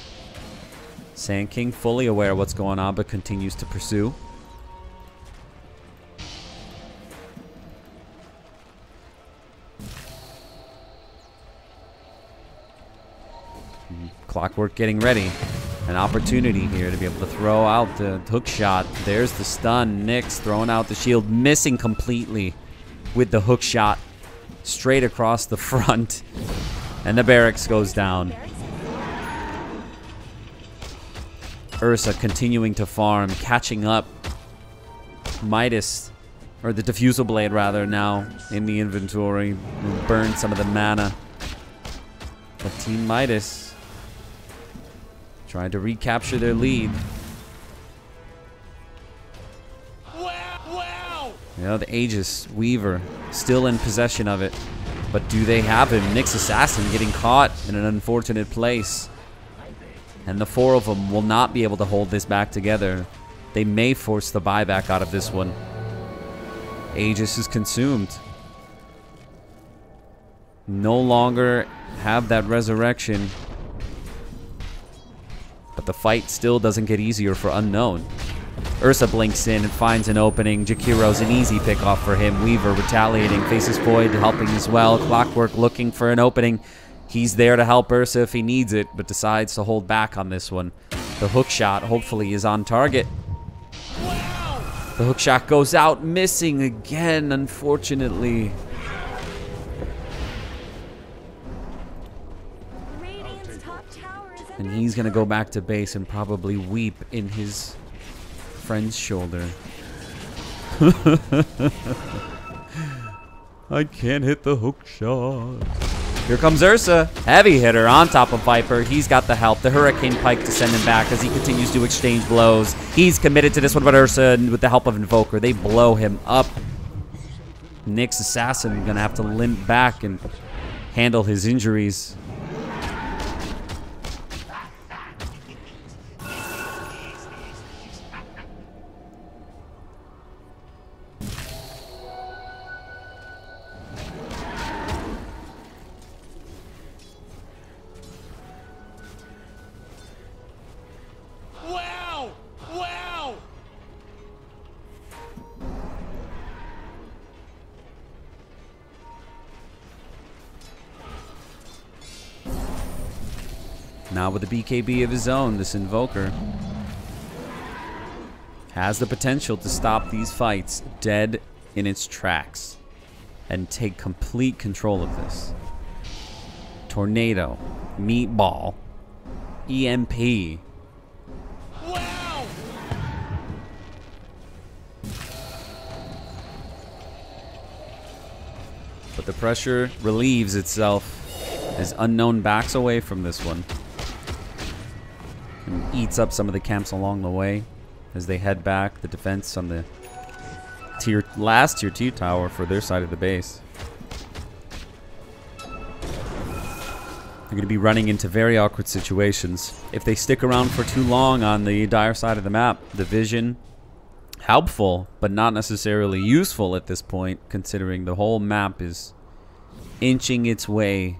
Sand King fully aware of what's going on, but continues to pursue. Clockwork getting ready. An opportunity here to be able to throw out the hook shot. There's the stun. Nyx throwing out the shield, missing completely with the hook shot straight across the front. And the barracks goes down. Ursa continuing to farm, catching up. Midas, or the diffusal blade rather, now in the inventory. Burn some of the mana. But Team Midas trying to recapture their lead. Wow! You know, the Aegis Weaver still in possession of it. But do they have him? Nyx Assassin getting caught in an unfortunate place. And the four of them will not be able to hold this back together. They may force the buyback out of this one. Aegis is consumed. No longer have that resurrection. But the fight still doesn't get easier for Unknown. Ursa blinks in and finds an opening. Jakiro's an easy pickoff for him. Weaver retaliating. Faces Void helping as well. Clockwork looking for an opening. He's there to help Ursa if he needs it, but decides to hold back on this one. The hook shot hopefully is on target. The hook shot goes out, missing again, unfortunately. Radiant's top tower is And under he's going to go back to base and probably weep in his friend's shoulder. I can't hit the hook shot. Here comes Ursa. Heavy hitter on top of Viper. He's got the help. The Hurricane Pike to send him back as he continues to exchange blows. He's committed to this one, but Ursa, with the help of Invoker, they blow him up. Nyx Assassin going to have to limp back and handle his injuries. Wow! Now with the BKB of his own, this Invoker has the potential to stop these fights dead in its tracks and take complete control of this. Tornado, Meatball, EMP. Wow! But the pressure relieves itself as Unknown backs away from this one and eats up some of the camps along the way as they head back. The defense on the last tier 2 tower for their side of the base. They're going to be running into very awkward situations. If they stick around for too long on the dire side of the map, the vision, helpful, but not necessarily useful at this point, considering the whole map is inching its way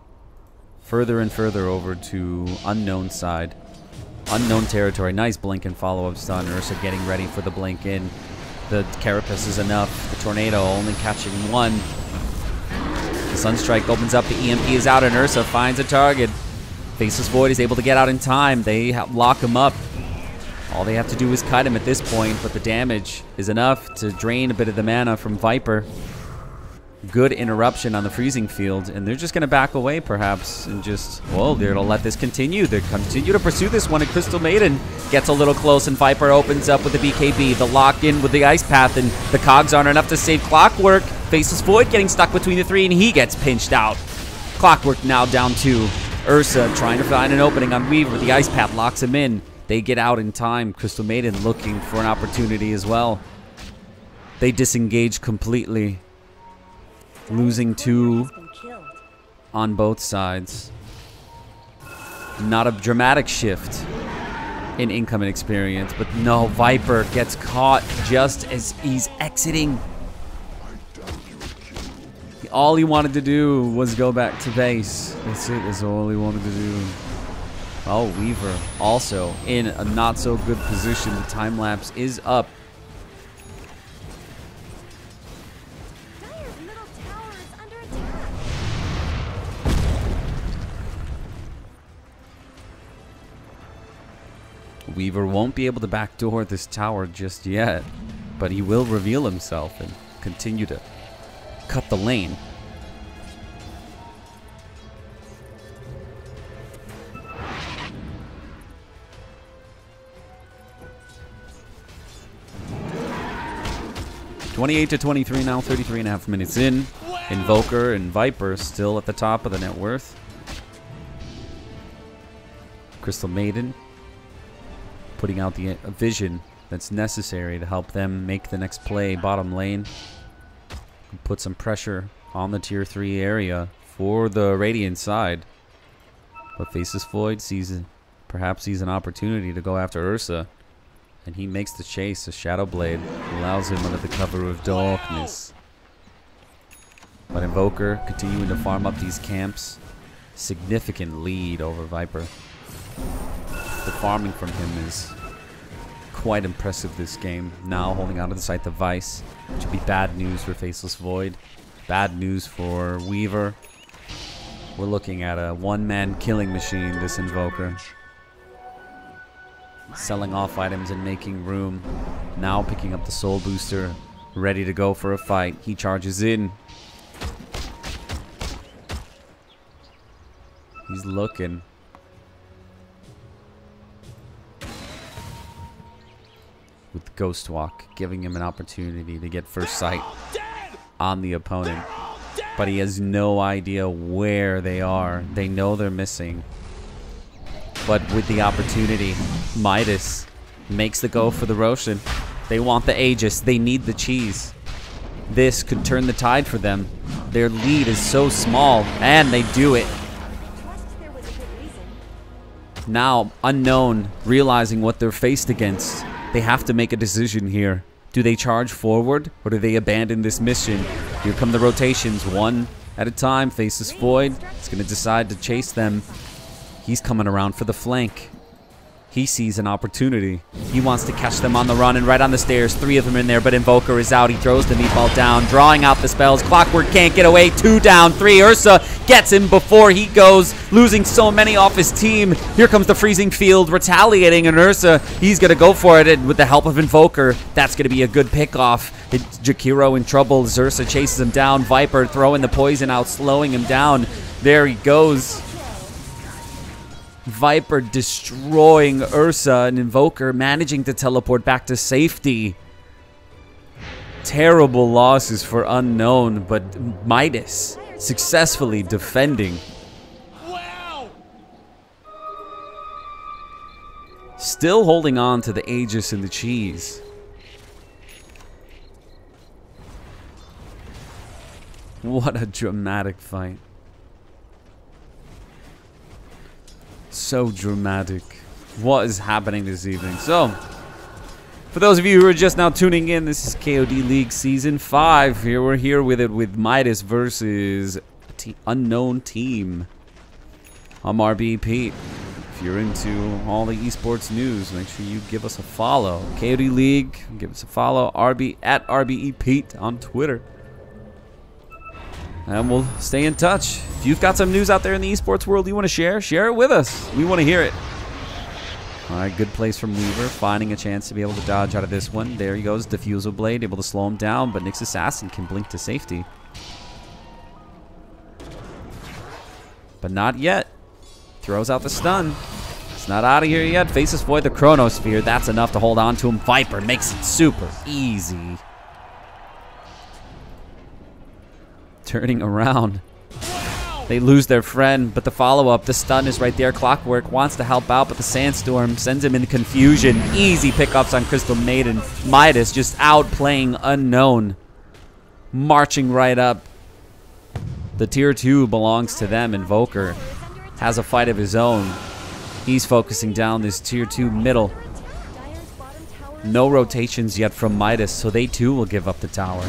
further and further over to Unknown side. Unknown territory. Nice blink and follow-up stun. Ursa getting ready for the blink in. The Carapace is enough. The Tornado only catching one. The Sunstrike opens up. The EMP is out, and Ursa finds a target. Faceless Void is able to get out in time. They lock him up. All they have to do is cut him at this point, but the damage is enough to drain a bit of the mana from Viper. Good interruption on the freezing field, and they're just going to back away perhaps and just, well, they're going to let this continue. They continue to pursue this one, and Crystal Maiden gets a little close, and Viper opens up with the BKB. The lock-in with the Ice Path, and the cogs aren't enough to save Clockwork. Faceless Void getting stuck between the three, and he gets pinched out. Clockwork now down 2. Ursa trying to find an opening on Weaver. The Ice Path locks him in. They get out in time. Crystal Maiden looking for an opportunity as well. They disengage completely, losing 2 on both sides. Not a dramatic shift in incoming experience, but no, Viper gets caught just as he's exiting. All he wanted to do was go back to base. That's it. That's all he wanted to do. Oh, Weaver also in a not so good position. The time lapse is up. Dire's middle tower is under attack. Weaver won't be able to backdoor this tower just yet, but he will reveal himself and continue to cut the lane. (28-23) now, 33.5 minutes in. Invoker and Viper still at the top of the net worth. Crystal Maiden putting out the vision that's necessary to help them make the next play bottom lane. Put some pressure on the tier 3 area for the Radiant side. But Faceless Void perhaps sees an opportunity to go after Ursa. And he makes the chase. A Shadow Blade allows him under the cover of darkness. But Invoker continuing to farm up these camps. Significant lead over Viper. The farming from him is quite impressive this game. Now holding on to the site the Vice, which would be bad news for Faceless Void. Bad news for Weaver. We're looking at a one-man killing machine, this Invoker. Selling off items and making room. Now picking up the Soul Booster, ready to go for a fight. He charges in. He's looking. With Ghost Walk, giving him an opportunity to get first sight on the opponent. But he has no idea where they are. They know they're missing. But with the opportunity, Midas makes the go for the Roshan. They want the Aegis. They need the cheese. This could turn the tide for them. Their lead is so small, and they do it. Now, Unknown, realizing what they're faced against, they have to make a decision here. Do they charge forward, or do they abandon this mission? Here come the rotations, one at a time. Faceless Void is going to decide to chase them. He's coming around for the flank. He sees an opportunity. He wants to catch them on the run, and right on the stairs, 3 of them in there, but Invoker is out. He throws the meatball down, drawing out the spells. Clockwork can't get away. 2 down, 3. Ursa gets him before he goes, losing so many off his team. Here comes the freezing field, retaliating, and Ursa, he's going to go for it, and with the help of Invoker, that's going to be a good pickoff. Jakiro in trouble. Ursa chases him down. Viper throwing the poison out, slowing him down. There he goes. Viper destroying Ursa, and Invoker managing to teleport back to safety. Terrible losses for Unknown, but Midas successfully defending. Wow! Still holding on to the Aegis and the cheese. What a dramatic fight. So dramatic. What is happening this evening? So, for those of you who are just now tuning in, this is KOD League Season 5. We're here with it with Midas versus Unknown Team. I'm RBEPete. If you're into all the esports news, make sure you give us a follow. KOD League, give us a follow. At RBEPete on Twitter. And we'll stay in touch. If you've got some news out there in the esports world you want to share it with us. We want to hear it. All right, good place from Weaver, finding a chance to be able to dodge out of this one. There he goes, Diffusal Blade, able to slow him down, but Nyx Assassin can blink to safety. But not yet. Throws out the stun. It's not out of here yet. Faceless Void the Chronosphere. That's enough to hold on to him. Viper makes it super easy. Turning around. They lose their friend, but the follow-up, the stun is right there. Clockwork wants to help out, but the Sandstorm sends him into confusion. Easy pickups on Crystal Maiden. Midas just outplaying Unknown. Marching right up. The tier 2 belongs to them. Invoker has a fight of his own. He's focusing down this tier 2 middle. No rotations yet from Midas, so they too will give up the tower.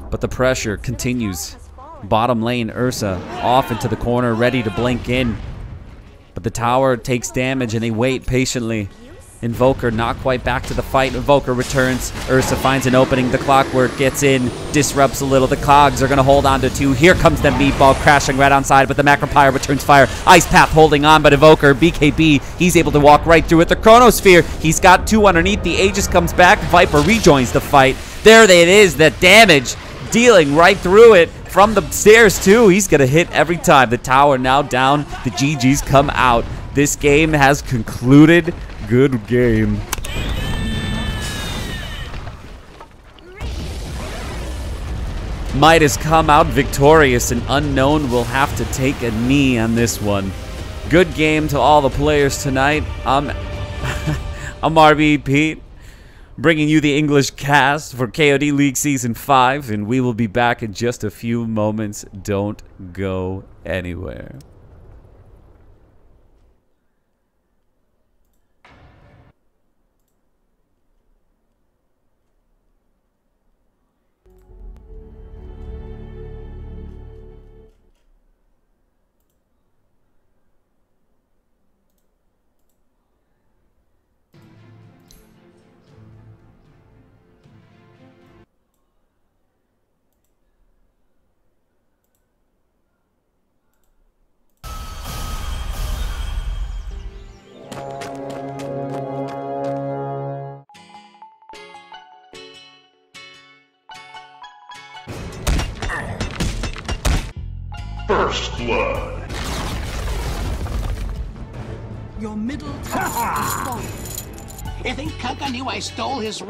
But but the pressure continues. Bottom lane, Ursa off into the corner, ready to blink in. But the tower takes damage and they wait patiently. Invoker not quite back to the fight. Invoker returns. Ursa finds an opening. The Clockwork gets in, disrupts a little. The Cogs are going to hold on to 2. Here comes the Meatball crashing right on side, but the Macropyre returns fire. Ice Path holding on, but Invoker, BKB, he's able to walk right through it. The Chronosphere, he's got 2 underneath. The Aegis comes back. Viper rejoins the fight. There it is, that damage dealing right through it. From the stairs, too. He's going to hit every time. The tower now down. The GGs come out. This game has concluded. Good game. Midas come out victorious, and Unknown will have to take a knee on this one. Good game to all the players tonight. I'm RBEPete, bringing you the English cast for KOD League Season 5, and we will be back in just a few moments. Don't go anywhere. First blood. Your middle tower is falling. You think Kaka knew I stole his